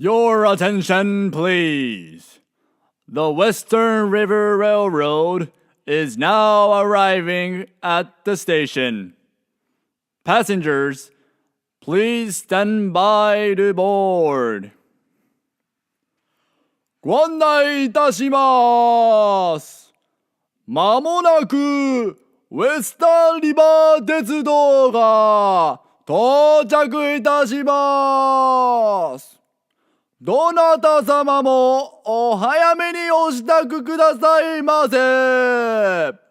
Your attention, please. The Western River Railroad is now arriving at the station. Passengers, please stand by to board. ご案内いたします。まもなくウエスタンリバー鉄道が到着いたします。どなた様もお早めにお支度くださいませ。